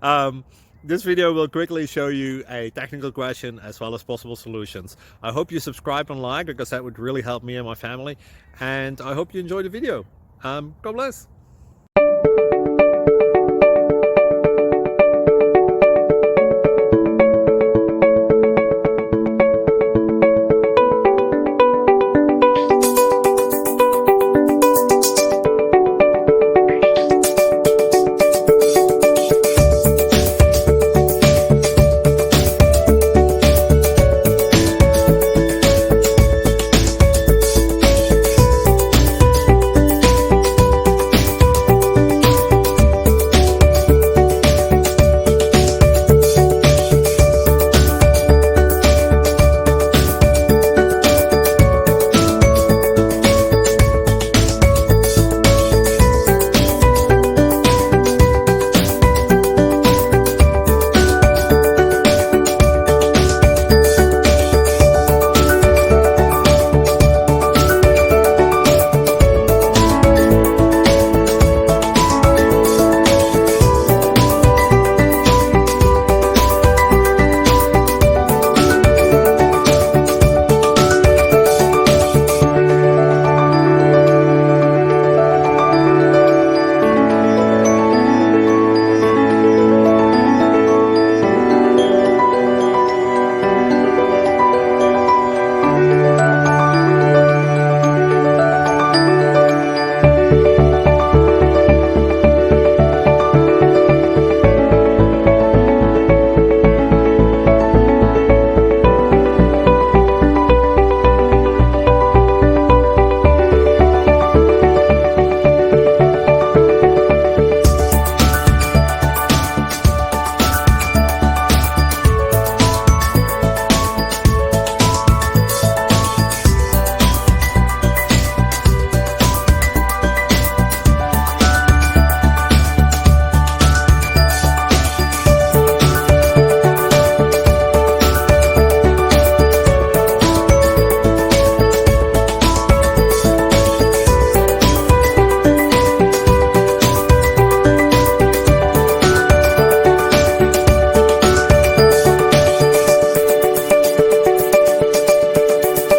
um, this video will quickly show you a technical question as well as possible solutions. I hope you subscribe and like, because that would really help me and my family. And I hope you enjoy the video. God bless.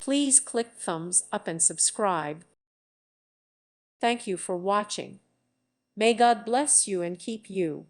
Please click thumbs up and subscribe. Thank you for watching. May God bless you and keep you.